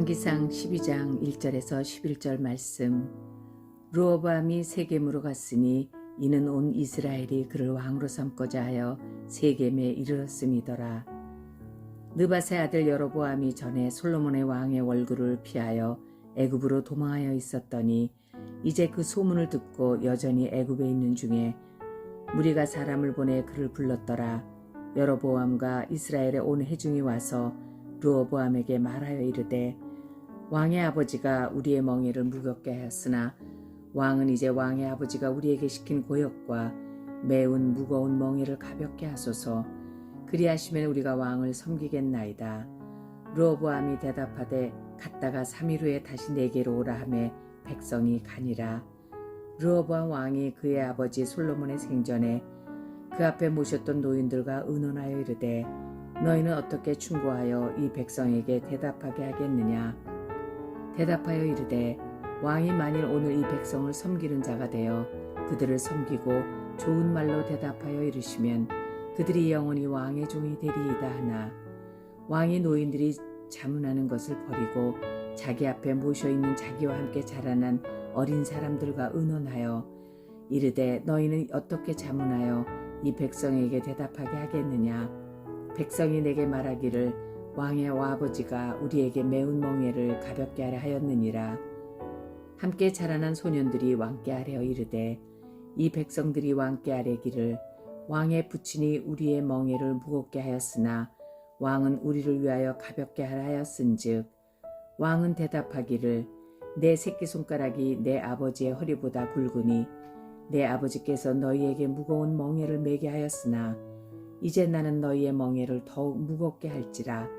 열왕기상 12장 1절에서 11절 말씀. 르호보암이 세겜으로 갔으니 이는 온 이스라엘이 그를 왕으로 삼고자 하여 세겜에 이르렀음이더라. 느밧의 아들 여로보암이 전에 솔로몬의 왕의 월급을 피하여 애굽으로 도망하여 있었더니 이제 그 소문을 듣고 여전히 애굽에 있는 중에 무리가 사람을 보내 그를 불렀더라. 여로보암과 이스라엘의 온 회중이 와서 르호보암에게 말하여 이르되, 왕의 아버지가 우리의 멍에를 무겁게 하였으나 왕은 이제 왕의 아버지가 우리에게 시킨 고역과 매운 무거운 멍에를 가볍게 하소서. 그리하시면 우리가 왕을 섬기겠나이다. 르호보암이 대답하되, 갔다가 3일 후에 다시 내게로 오라 하매 백성이 가니라. 르호보암 왕이 그의 아버지 솔로몬의 생전에 그 앞에 모셨던 노인들과 의논하여 이르되, 너희는 어떻게 충고하여 이 백성에게 대답하게 하겠느냐? 대답하여 이르되, 왕이 만일 오늘 이 백성을 섬기는 자가 되어 그들을 섬기고 좋은 말로 대답하여 이르시면 그들이 영원히 왕의 종이 되리이다 하나, 왕이 노인들이 자문하는 것을 버리고 자기 앞에 모셔있는 자기와 함께 자라난 어린 사람들과 의논하여 이르되, 너희는 어떻게 자문하여 이 백성에게 대답하게 하겠느냐? 백성이 내게 말하기를, 왕의 아버지가 우리에게 매운 멍에를 가볍게 하려 하였느니라. 함께 자라난 소년들이 왕께 아뢰어 이르되, 이 백성들이 왕께 아뢰기를, 왕의 부친이 우리의 멍에를 무겁게 하였으나 왕은 우리를 위하여 가볍게 하라 하였은즉, 왕은 대답하기를, 내 새끼손가락이 내 아버지의 허리보다 굵으니 내 아버지께서 너희에게 무거운 멍에를 매게 하였으나 이제 나는 너희의 멍에를 더욱 무겁게 할지라.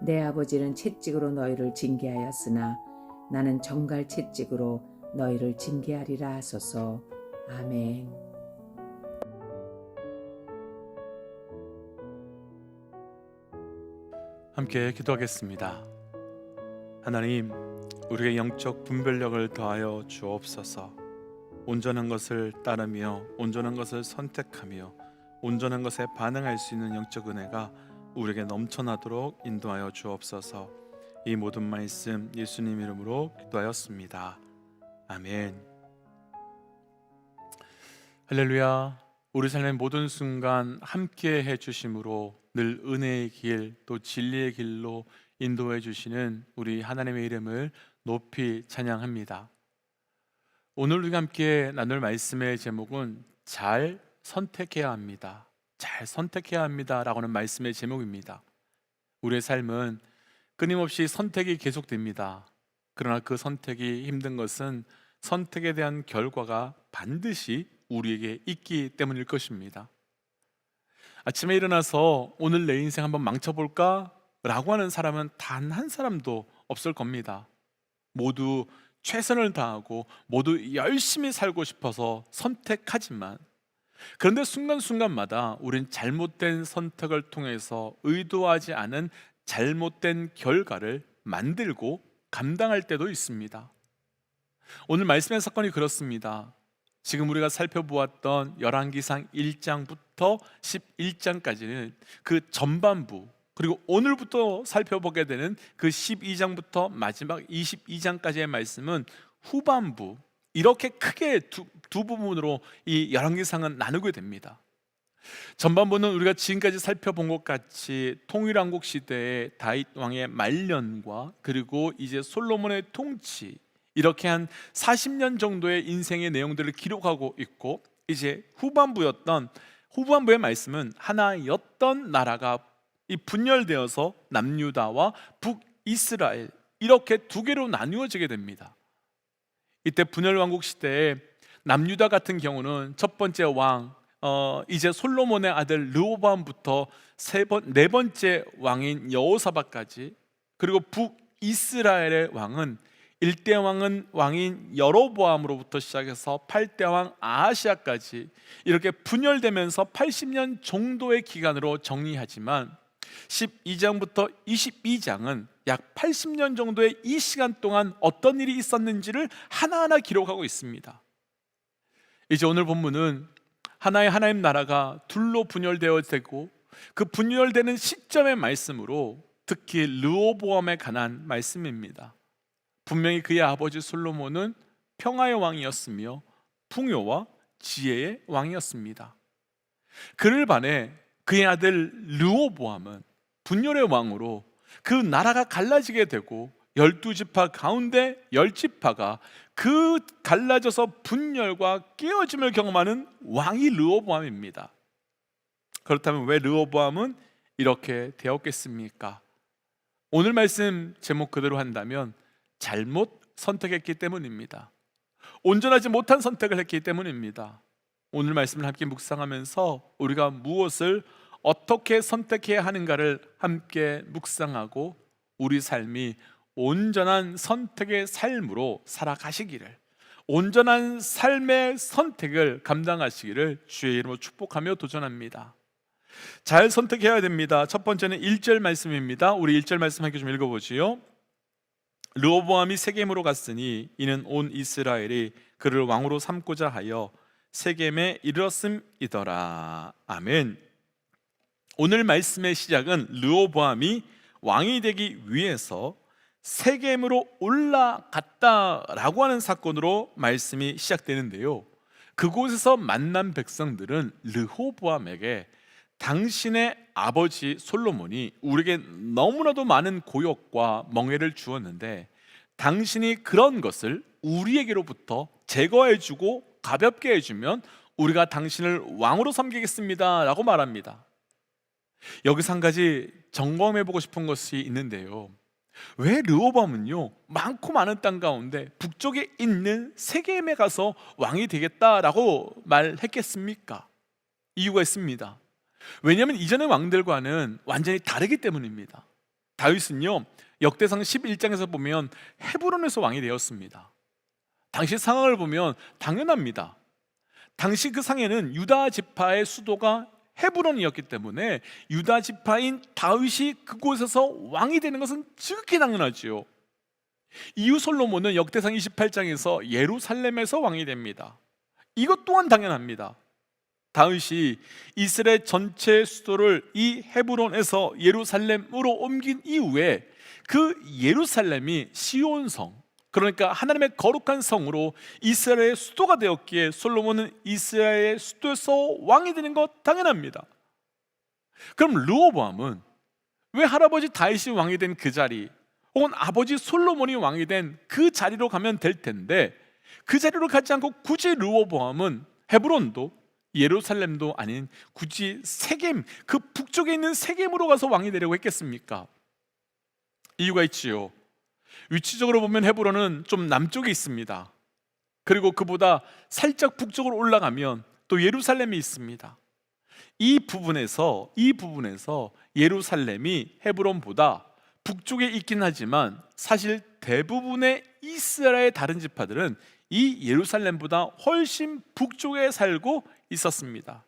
내 아버지는 채찍으로 너희를 징계하였으나 나는 정갈 채찍으로 너희를 징계하리라 하소서. 아멘. 함께 기도하겠습니다. 하나님, 우리의 영적 분별력을 더하여 주옵소서. 온전한 것을 따르며 온전한 것을 선택하며 온전한 것에 반응할 수 있는 영적 은혜가 우리에게 넘쳐나도록 인도하여 주옵소서. 이 모든 말씀 예수님 이름으로 기도하였습니다. 아멘. 할렐루야. 우리 삶의 모든 순간 함께 해주심으로 늘 은혜의 길, 또 진리의 길로 인도해 주시는 우리 하나님의 이름을 높이 찬양합니다. 오늘 우리가 함께 나눌 말씀의 제목은 잘 선택해야 합니다. 잘 선택해야 합니다 라고는 말씀의 제목입니다. 우리의 삶은 끊임없이 선택이 계속됩니다. 그러나 그 선택이 힘든 것은 선택에 대한 결과가 반드시 우리에게 있기 때문일 것입니다. 아침에 일어나서 오늘 내 인생 한번 망쳐볼까? 라고 하는 사람은 단 한 사람도 없을 겁니다. 모두 최선을 다하고 모두 열심히 살고 싶어서 선택하지만, 그런데 순간순간마다 우린 잘못된 선택을 통해서 의도하지 않은 잘못된 결과를 만들고 감당할 때도 있습니다. 오늘 말씀의 사건이 그렇습니다. 지금 우리가 살펴보았던 열왕기상 1장부터 11장까지는 그 전반부, 그리고 오늘부터 살펴보게 되는 그 12장부터 마지막 22장까지의 말씀은 후반부, 이렇게 크게 두 부분으로 이 열왕기상은 나누게 됩니다. 전반부는 우리가 지금까지 살펴본 것 같이 통일왕국 시대의 다윗 왕의 말년과 그리고 이제 솔로몬의 통치, 이렇게 한 40년 정도의 인생의 내용들을 기록하고 있고, 이제 후반부의 말씀은 하나였던 나라가 이 분열되어서 남유다와 북이스라엘, 이렇게 두 개로 나누어지게 됩니다. 이때 분열왕국 시대에 남유다 같은 경우는 첫 번째 왕 이제 솔로몬의 아들 르호보암부터 네 번째 왕인 여호사밧까지, 그리고 북이스라엘의 왕은 1대 왕인 여로보암으로부터 시작해서 8대 왕 아하시아까지 이렇게 분열되면서 80년 정도의 기간으로 정리하지만, 12장부터 22장은 약 80년 정도의 이 시간 동안 어떤 일이 있었는지를 하나하나 기록하고 있습니다. 이제 오늘 본문은 하나의 하나님 나라가 둘로 분열되어 되고, 그 분열되는 시점의 말씀으로 특히 르호보암에 관한 말씀입니다. 분명히 그의 아버지 솔로몬은 평화의 왕이었으며 풍요와 지혜의 왕이었습니다. 그를 반해 그의 아들 르호보암은 분열의 왕으로 그 나라가 갈라지게 되고 12지파 가운데 10지파가 그 갈라져서 분열과 깨어짐을 경험하는 왕이 르호보암입니다. 그렇다면 왜 르호보암은 이렇게 되었겠습니까? 오늘 말씀 제목 그대로 한다면 잘못 선택했기 때문입니다. 온전하지 못한 선택을 했기 때문입니다. 오늘 말씀을 함께 묵상하면서 우리가 무엇을 어떻게 선택해야 하는가를 함께 묵상하고 우리 삶이 온전한 선택의 삶으로 살아가시기를, 온전한 삶의 선택을 감당하시기를 주의 이름으로 축복하며 도전합니다. 잘 선택해야 됩니다. 첫 번째는 1절 말씀입니다. 우리 1절 말씀 함께 좀 읽어보지요. 르호보암이 세겜으로 갔으니 이는 온 이스라엘이 그를 왕으로 삼고자 하여 세겜에 이르렀음이더라. 아멘. 오늘 말씀의 시작은 르호보암이 왕이 되기 위해서 세겜으로 올라갔다라고 하는 사건으로 말씀이 시작되는데요, 그곳에서 만난 백성들은 르호보암에게 당신의 아버지 솔로몬이 우리에게 너무나도 많은 고역과 멍해를 주었는데 당신이 그런 것을 우리에게로부터 제거해주고 가볍게 해주면 우리가 당신을 왕으로 섬기겠습니다 라고 말합니다. 여기서 한 가지 점검해보고 싶은 것이 있는데요, 왜 르호보암은요 많고 많은 땅 가운데 북쪽에 있는 세겜에 가서 왕이 되겠다라고 말했겠습니까? 이유가 있습니다. 왜냐하면 이전의 왕들과는 완전히 다르기 때문입니다. 다윗은요 역대상 11장에서 보면 헤브론에서 왕이 되었습니다. 당시 상황을 보면 당연합니다. 당시 그 상에는 유다 지파의 수도가 헤브론이었기 때문에 유다 지파인 다윗이 그곳에서 왕이 되는 것은 지극히 당연하지요. 이후 솔로몬은 역대상 28장에서 예루살렘에서 왕이 됩니다. 이것 또한 당연합니다. 다윗이 이스라엘 전체 수도를 이 헤브론에서 예루살렘으로 옮긴 이후에 그 예루살렘이 시온성, 그러니까 하나님의 거룩한 성으로 이스라엘의 수도가 되었기에 솔로몬은 이스라엘의 수도에서 왕이 되는 것 당연합니다. 그럼 르호보암은 왜 할아버지 다윗이 왕이 된 그 자리, 혹은 아버지 솔로몬이 왕이 된 그 자리로 가면 될 텐데 그 자리로 가지 않고 굳이 르호보암은 헤브론도 예루살렘도 아닌 굳이 세겜, 그 북쪽에 있는 세겜으로 가서 왕이 되려고 했겠습니까? 이유가 있지요. 위치적으로 보면 헤브론은 좀 남쪽에 있습니다. 그리고 그보다 살짝 북쪽으로 올라가면 또 예루살렘이 있습니다. 이 부분에서 예루살렘이 헤브론보다 북쪽에 있긴 하지만 사실 대부분의 이스라엘 다른 지파들은 이 예루살렘보다 훨씬 북쪽에 살고 있었습니다.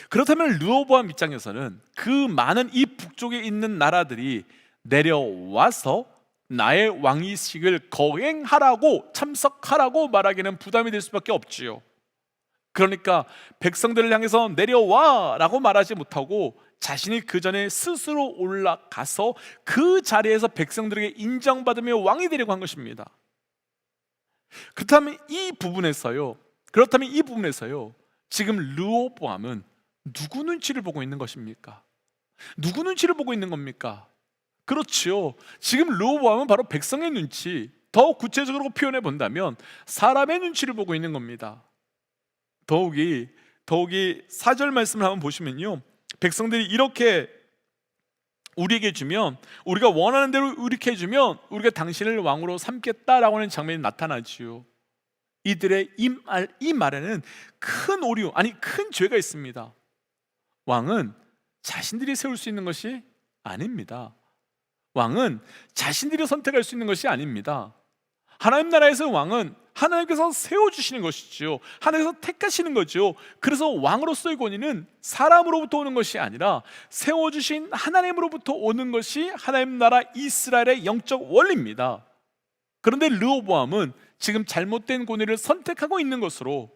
그렇다면 르호보암 입장에서는 그 많은 이 북쪽에 있는 나라들이 내려와서 나의 왕위식을 거행하라고, 참석하라고 말하기는 부담이 될 수밖에 없지요. 그러니까 백성들을 향해서 내려와 라고 말하지 못하고 자신이 그 전에 스스로 올라가서 그 자리에서 백성들에게 인정받으며 왕이 되려고 한 것입니다. 그렇다면 이 부분에서요 지금 르호보암은 누구 눈치를 보고 있는 것입니까? 누구 눈치를 보고 있는 겁니까? 그렇지요. 지금 르호보암은 바로 백성의 눈치, 더 구체적으로 표현해 본다면 사람의 눈치를 보고 있는 겁니다. 더욱이 4절 말씀을 한번 보시면요, 백성들이 이렇게 우리에게 주면, 우리가 원하는 대로 이렇게 해주면 우리가 당신을 왕으로 삼겠다라고 하는 장면이 나타나지요. 이들의 이 말에는 큰 오류, 아니 큰 죄가 있습니다. 왕은 자신들이 세울 수 있는 것이 아닙니다. 왕은 자신들이 선택할 수 있는 것이 아닙니다. 하나님 나라에서 왕은 하나님께서 세워주시는 것이지요. 하나님께서 택하시는 거죠. 그래서 왕으로서의 권위는 사람으로부터 오는 것이 아니라 세워주신 하나님으로부터 오는 것이 하나님 나라 이스라엘의 영적 원리입니다. 그런데 르호보암은 지금 잘못된 권위를 선택하고 있는 것으로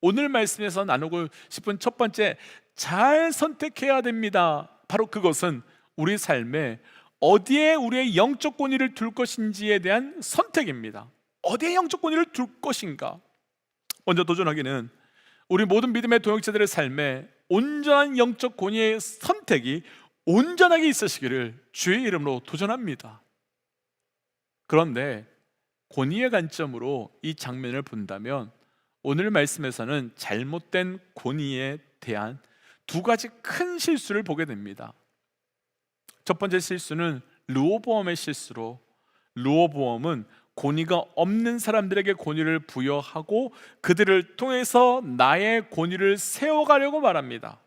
오늘 말씀에서 나누고 싶은 첫 번째, 잘 선택해야 됩니다. 바로 그것은 우리 삶에 어디에 우리의 영적 권위를 둘 것인지에 대한 선택입니다. 어디에 영적 권위를 둘 것인가? 먼저 도전하기는 우리 모든 믿음의 동역자들의 삶에 온전한 영적 권위의 선택이 온전하게 있으시기를 주의 이름으로 도전합니다. 그런데 권위의 관점으로 이 장면을 본다면 오늘 말씀에서는 잘못된 권위에 대한 두 가지 큰 실수를 보게 됩니다. 첫 번째 실수는 르호보암의 실수로, 르호보암은 권위가 없는 사람들에게 권위를 부여하고 그들을 통해서 나의 권위를 세워가려고 말합니다.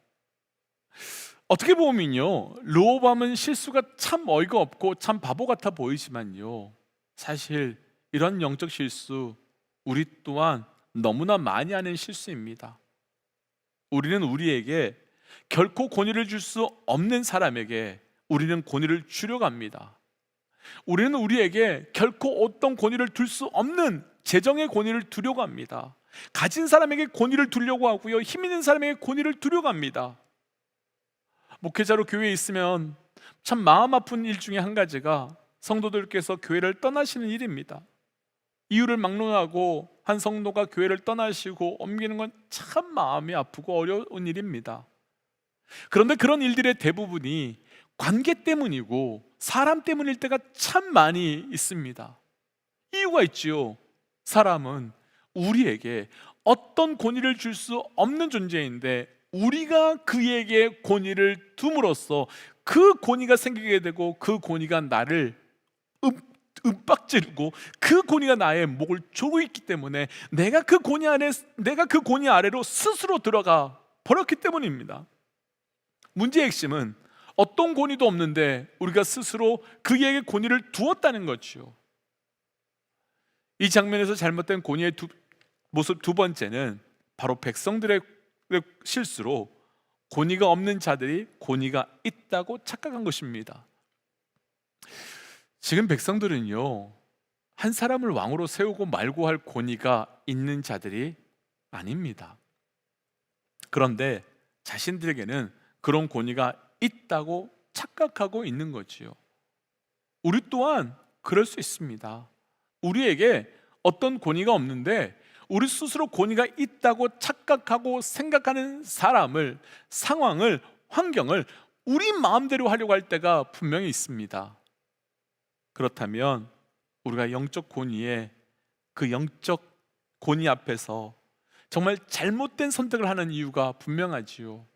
어떻게 보면요, 르호보암은 실수가 참 어이가 없고 참 바보 같아 보이지만요, 사실 이런 영적 실수 우리 또한 너무나 많이 하는 실수입니다. 우리는 우리에게 결코 권위를 줄 수 없는 사람에게 우리는 권위를 주려고 합니다. 우리는 우리에게 결코 어떤 권위를 둘 수 없는 재정의 권위를 두려고 합니다. 가진 사람에게 권위를 두려고 하고요, 힘 있는 사람에게 권위를 두려고 합니다. 목회자로 교회에 있으면 참 마음 아픈 일 중에 한 가지가 성도들께서 교회를 떠나시는 일입니다. 이유를 막론하고 한 성도가 교회를 떠나시고 옮기는 건 참 마음이 아프고 어려운 일입니다. 그런데 그런 일들의 대부분이 관계 때문이고 사람 때문일 때가 참 많이 있습니다. 이유가 있지요. 사람은 우리에게 어떤 권위를 줄 수 없는 존재인데 우리가 그에게 권위를 둠으로써 그 권위가 생기게 되고 그 권위가 나를 윽박지르고 그 권위가 나의 목을 조르고 있기 때문에 내가 그 권위 아래로 스스로 들어가 버렸기 때문입니다. 문제의 핵심은 어떤 권위도 없는데 우리가 스스로 그에게 권위를 두었다는 거죠. 이 장면에서 잘못된 권위의 모습 두 번째는 바로 백성들의 실수로 권위가 없는 자들이 권위가 있다고 착각한 것입니다. 지금 백성들은요, 한 사람을 왕으로 세우고 말고 할 권위가 있는 자들이 아닙니다. 그런데 자신들에게는 그런 권위가 있다고 착각하고 있는 거지요. 우리 또한 그럴 수 있습니다. 우리에게 어떤 권위가 없는데 우리 스스로 권위가 있다고 착각하고 생각하는 사람을, 상황을, 환경을 우리 마음대로 하려고 할 때가 분명히 있습니다. 그렇다면 우리가 영적 권위에, 그 영적 권위 앞에서 정말 잘못된 선택을 하는 이유가 분명하지요.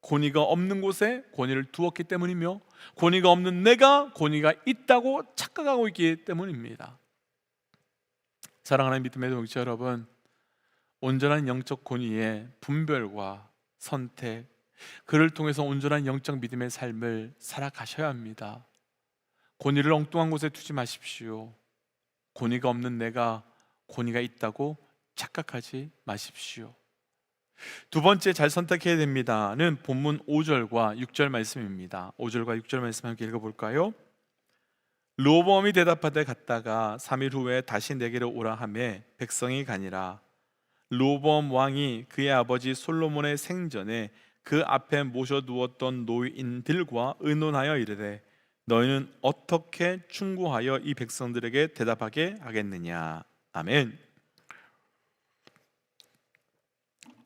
권위가 없는 곳에 권위를 두었기 때문이며 권위가 없는 내가 권위가 있다고 착각하고 있기 때문입니다. 사랑하는 믿음의 동역자 여러분, 온전한 영적 권위의 분별과 선택, 그를 통해서 온전한 영적 믿음의 삶을 살아가셔야 합니다. 권위를 엉뚱한 곳에 두지 마십시오. 권위가 없는 내가 권위가 있다고 착각하지 마십시오. 두 번째 잘 선택해야 됩니다는 본문 5절과 6절 말씀입니다. 5절과 6절 말씀 함께 읽어볼까요? 르호보암이 대답하되 갔다가 3일 후에 다시 내게로 오라 하매 백성이 가니라. 르호보암 왕이 그의 아버지 솔로몬의 생전에 그 앞에 모셔두었던 노인들과 의논하여 이르되 너희는 어떻게 충고하여 이 백성들에게 대답하게 하겠느냐. 아멘.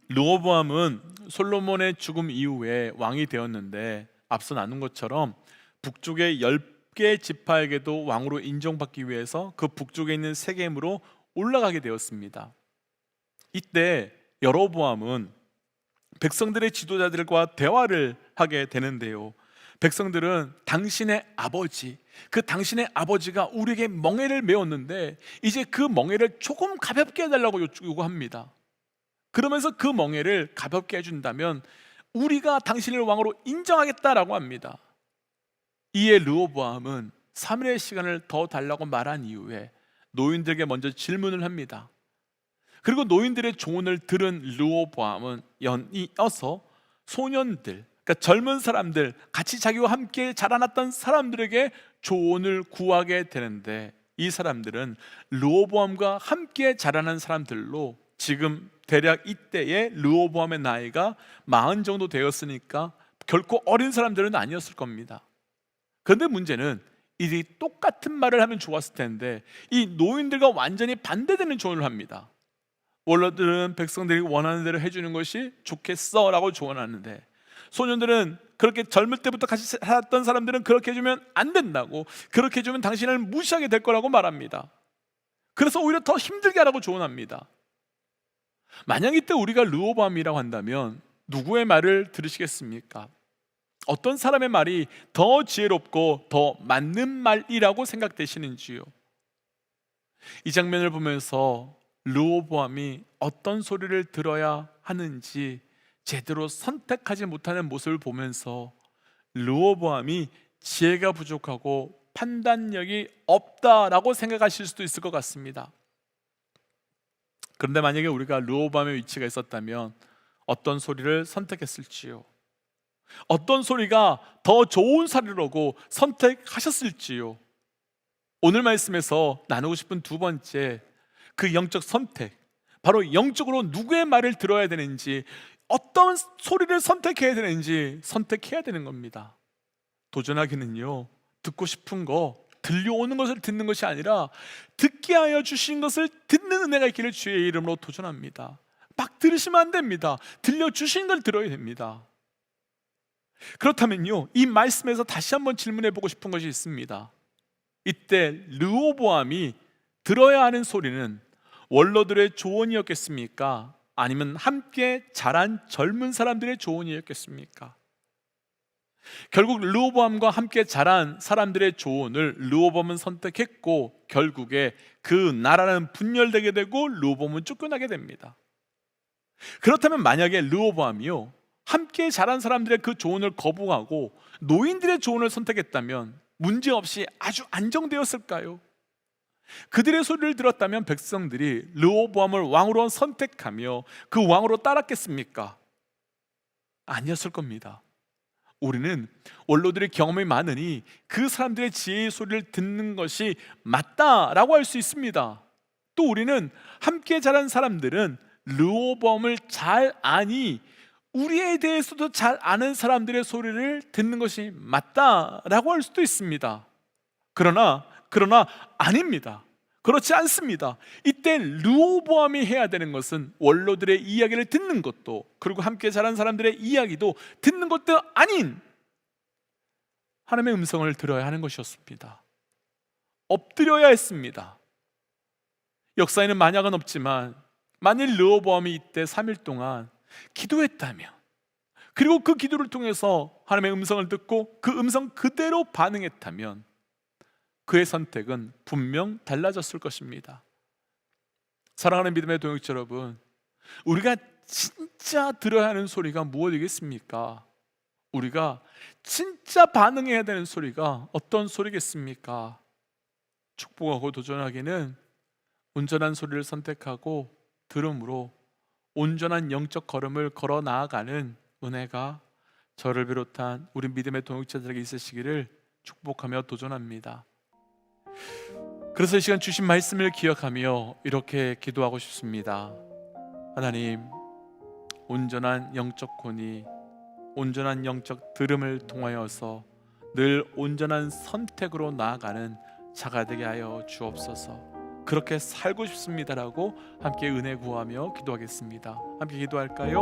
르호보암은 솔로몬의 죽음 이후에 왕이 되었는데 앞서 나눈 것처럼 북쪽의 10개 지파에게도 왕으로 인정받기 위해서 그 북쪽에 있는 세겜으로 올라가게 되었습니다. 이때 여로보암은 백성들의 지도자들과 대화를 하게 되는데요, 백성들은 당신의 아버지, 그 당신의 아버지가 우리에게 멍에를 메웠는데 이제 그 멍에를 조금 가볍게 해달라고 요구합니다. 그러면서 그 멍에를 가볍게 해준다면 우리가 당신을 왕으로 인정하겠다라고 합니다. 이에 르호보암은 3일의 시간을 더 달라고 말한 이후에 노인들에게 먼저 질문을 합니다. 그리고 노인들의 조언을 들은 르호보암은 이어서 소년들, 그러니까 젊은 사람들, 같이 자기와 함께 자라났던 사람들에게 조언을 구하게 되는데 이 사람들은 르호보암과 함께 자라난 사람들로 지금 대략 이때의 르호보암의 나이가 40 정도 되었으니까 결코 어린 사람들은 아니었을 겁니다. 그런데 문제는 이 똑같은 말을 하면 좋았을 텐데 이 노인들과 완전히 반대되는 조언을 합니다. 원로들은 백성들이 원하는 대로 해주는 것이 좋겠어 라고 조언하는데, 소년들은 그렇게 젊을 때부터 같이 살았던 사람들은 그렇게 해주면 안 된다고, 그렇게 해주면 당신을 무시하게 될 거라고 말합니다. 그래서 오히려 더 힘들게 하라고 조언합니다. 만약 이때 우리가 르호보암이라고 한다면 누구의 말을 들으시겠습니까? 어떤 사람의 말이 더 지혜롭고 더 맞는 말이라고 생각되시는지요? 이 장면을 보면서 르호보암이 어떤 소리를 들어야 하는지 제대로 선택하지 못하는 모습을 보면서 르호보암이 지혜가 부족하고 판단력이 없다라고 생각하실 수도 있을 것 같습니다. 그런데 만약에 우리가 르호보암의 위치가 있었다면 어떤 소리를 선택했을지요? 어떤 소리가 더 좋은 사례라고 선택하셨을지요? 오늘 말씀에서 나누고 싶은 두 번째 그 영적 선택, 바로 영적으로 누구의 말을 들어야 되는지, 어떤 소리를 선택해야 되는지 선택해야 되는 겁니다. 도전하기는요, 듣고 싶은 거, 들려오는 것을 듣는 것이 아니라 듣게 하여 주신 것을 듣는 은혜가 있기를 주의 이름으로 도전합니다. 막 들으시면 안 됩니다. 들려주신 걸 들어야 됩니다. 그렇다면요, 이 말씀에서 다시 한번 질문해 보고 싶은 것이 있습니다. 이때 르호보암이 들어야 하는 소리는 원로들의 조언이었겠습니까? 아니면 함께 자란 젊은 사람들의 조언이었겠습니까? 결국 르호보암과 함께 자란 사람들의 조언을 르호보암은 선택했고, 결국에 그 나라는 분열되게 되고 르호보암은 쫓겨나게 됩니다. 그렇다면 만약에 르호보암이요, 함께 자란 사람들의 그 조언을 거부하고 노인들의 조언을 선택했다면 문제없이 아주 안정되었을까요? 그들의 소리를 들었다면 백성들이 르호보암을 왕으로 선택하며 그 왕으로 따랐겠습니까? 아니었을 겁니다. 우리는 원로들의 경험이 많으니 그 사람들의 지혜의 소리를 듣는 것이 맞다라고 할 수 있습니다. 또 우리는 함께 자란 사람들은 르호보암을 잘 아니 우리에 대해서도 잘 아는 사람들의 소리를 듣는 것이 맞다라고 할 수도 있습니다. 그러나 아닙니다. 그렇지 않습니다. 이때 르호보암이 해야 되는 것은 원로들의 이야기를 듣는 것도, 그리고 함께 자란 사람들의 이야기도 듣는 것도 아닌 하나님의 음성을 들어야 하는 것이었습니다. 엎드려야 했습니다. 역사에는 만약은 없지만 만일 르호보암이 이때 3일 동안 기도했다면, 그리고 그 기도를 통해서 하나님의 음성을 듣고 그 음성 그대로 반응했다면 그의 선택은 분명 달라졌을 것입니다. 사랑하는 믿음의 동역자 여러분, 우리가 진짜 들어야 하는 소리가 무엇이겠습니까? 우리가 진짜 반응해야 되는 소리가 어떤 소리겠습니까? 축복하고 도전하기는 온전한 소리를 선택하고 들음으로 온전한 영적 걸음을 걸어 나아가는 은혜가 저를 비롯한 우리 믿음의 동역자들에게 있으시기를 축복하며 도전합니다. 그래서 이 시간 주신 말씀을 기억하며 이렇게 기도하고 싶습니다. 하나님, 온전한 영적 권위, 온전한 영적 들음을 통하여서 늘 온전한 선택으로 나아가는 자가 되게 하여 주옵소서. 그렇게 살고 싶습니다라고 함께 은혜 구하며 기도하겠습니다. 함께 기도할까요?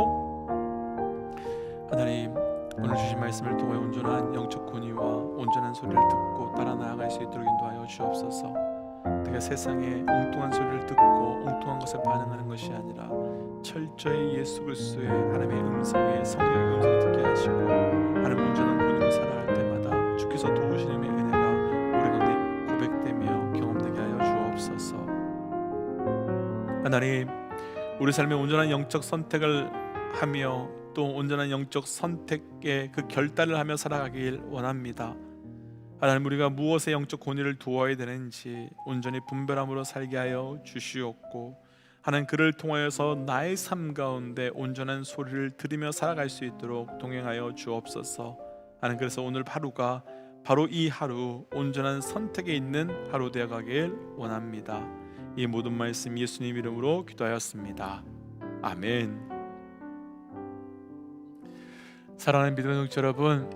하나님, 오늘 주신 말씀을 통해 온전한 영적 권위와 온전한 소리를 듣고 따라 나아갈 수 있도록 인도하여 주옵소서. 내가 세상에 엉뚱한 소리를 듣고 엉뚱한 것에 반응하는 것이 아니라 철저히 예수 그리스도의 하나님의 음성에, 성령의 음성을 듣게 하시고 하나님 온전한 권위로 살아갈 때마다 주께서 도우시는 은혜가 우리 가운데 고백되며 경험되게 하여 주옵소서. 하나님, 우리 삶에 온전한 영적 선택을 하며 또 온전한 영적 선택의 그 결단을 하며 살아가길 원합니다. 하나님, 우리가 무엇에 영적 권위를 두어야 되는지 온전히 분별함으로 살게 하여 주시옵고, 하나님 그를 통하여서 나의 삶 가운데 온전한 소리를 들으며 살아갈 수 있도록 동행하여 주옵소서. 하나님, 그래서 오늘 하루가 바로 이 하루 온전한 선택에 있는 하루 되어가길 원합니다. 이 모든 말씀 예수님 이름으로 기도하였습니다. 아멘. 사랑하는 믿음의 동역자 여러분,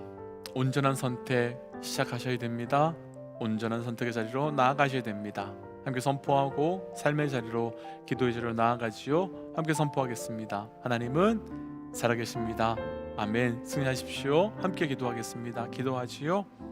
온전한 선택, 시작하셔야 됩니다. 온전한 선택의 자리로 나아가셔야 됩니다. 함께 선포하고 삶의 자리로, 기도의 자리로 나아가지요. 함께 선포하겠습니다. 하나님은 살아계십니다. 아멘. 승리하십시오. 함께 기도하겠습니다. 기도하지요.